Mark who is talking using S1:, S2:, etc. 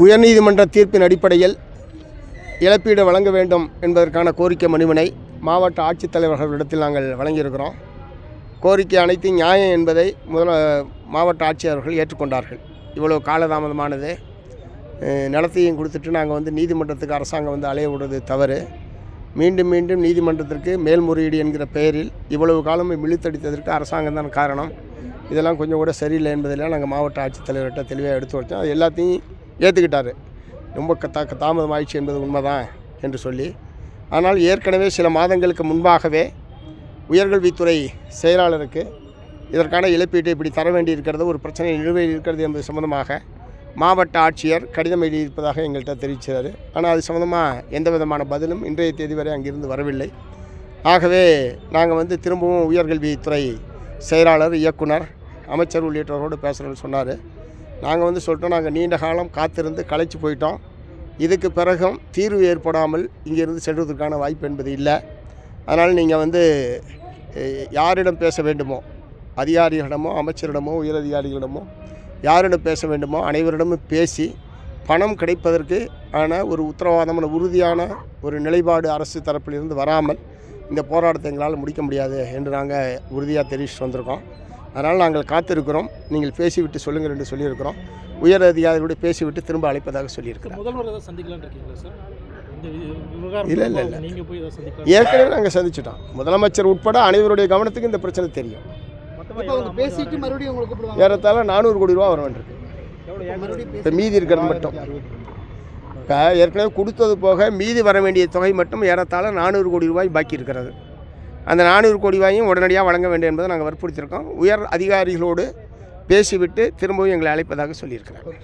S1: உயர்நீதிமன்ற தீர்ப்பின் அடிப்படையில் இழப்பீடு வழங்க வேண்டும் என்பதற்கான கோரிக்கை மனுவினை மாவட்ட ஆட்சித்தலைவர்களிடத்தில் நாங்கள் வழங்கியிருக்கிறோம். கோரிக்கை அனைத்தும் நியாயம் என்பதை மாவட்ட ஆட்சியர்கள் ஏற்றுக்கொண்டார்கள். இவ்வளோ காலதாமதமானது, நிலத்தையும் கொடுத்துட்டு நாங்கள் நீதிமன்றத்துக்கு அரசாங்கம் அலைய விடுறது தவறு. மீண்டும் மீண்டும் நீதிமன்றத்திற்கு மேல்முறையீடு என்கிற பெயரில் இவ்வளவு காலம் இழுத்தடித்ததற்கு அரசாங்கம் தான் காரணம். இதெல்லாம் கொஞ்சம் கூட சரியில்லை என்பதெல்லாம் நாங்கள் மாவட்ட ஆட்சித்தலைவர்கிட்ட தெளிவாக எடுத்து வச்சோம். அது எல்லாத்தையும் ஏற்றுக்கிட்டார். ரொம்ப தாமதம் ஆயிடுச்சு என்பது உண்மைதான் என்று சொல்லி. ஆனால் ஏற்கனவே சில மாதங்களுக்கு முன்பாகவே உயர்கல்வித்துறை செயலாளருக்கு இதற்கான இழப்பீட்டை இப்படி தர வேண்டியிருக்கிறது, ஒரு பிரச்சனை நிலுவையில் இருக்கிறது என்பது சம்பந்தமாக மாவட்ட ஆட்சியர் கடிதம் எழுதியிருப்பதாக எங்கள்கிட்ட தெரிவித்தார். ஆனால் அது சம்பந்தமாக எந்த விதமான பதிலும் இன்றைய தேதி வரை அங்கிருந்து வரவில்லை. ஆகவே நாங்கள் திரும்பவும் உயர்கல்வித்துறை செயலாளர், இயக்குனர், அமைச்சர் உள்ளிட்டவரோடு பேசுகிறோன்னு சொன்னார். நாங்கள் சொல்லிட்டோம், நாங்கள் நீண்ட காலம் காத்திருந்து களைச்சி போயிட்டோம். இதுக்கு பிறகும் தீர்வு ஏற்படாமல் இங்கிருந்து செல்வதற்கான வாய்ப்பு என்பது இல்லை. அதனால் நீங்கள் யாரிடம் பேச வேண்டுமோ, அதிகாரிகளிடமோ, அமைச்சரிடமோ, உயரதிகாரிகளிடமோ யாரிடம் பேச வேண்டுமோ அனைவரிடமும் பேசி பணம் கிடைப்பதற்கு ஆன ஒரு உத்தரவாதமான உறுதியான ஒரு நிலைப்பாடு அரசு தரப்பிலிருந்து வராமல் இந்த போராட்டத்தை எங்களால் முடிக்க முடியாது என்று நாங்கள் உறுதியாக தெரிவித்து வந்திருக்கோம். அதனால் நாங்கள் காத்திருக்கிறோம். நீங்கள் பேசிவிட்டு சொல்லுங்கள் என்று சொல்லியிருக்கிறோம். உயர் அதிகாரிகளோடு பேசிவிட்டு திரும்ப அழைப்பதாக சொல்லியிருக்கிறோம். இல்லை, ஏற்கனவே நாங்கள் சந்திச்சிட்டோம். முதலமைச்சர் உட்பட அனைவருடைய கவனத்துக்கு இந்த பிரச்சனை தெரியும். ஏறத்தாழ 400 கோடி ரூபா வர வேண்டியிருக்கு. இப்போ மீதி இருக்கிறது மட்டும், இப்போ ஏற்கனவே கொடுத்தது போக மீதி வர வேண்டிய தொகை மட்டும் ஏறத்தாழ 400 கோடி ரூபாய் பாக்கி இருக்கிறது. அந்த 400 கோடி ரூபாயும் உடனடியாக வழங்க வேண்டும் என்பதை நாங்கள் வற்புறுத்தியிருக்கோம். உயர் அதிகாரிகளோடு பேசிவிட்டு திரும்பவும் எங்களை அழைப்பதாக சொல்லியிருக்கிறாங்க.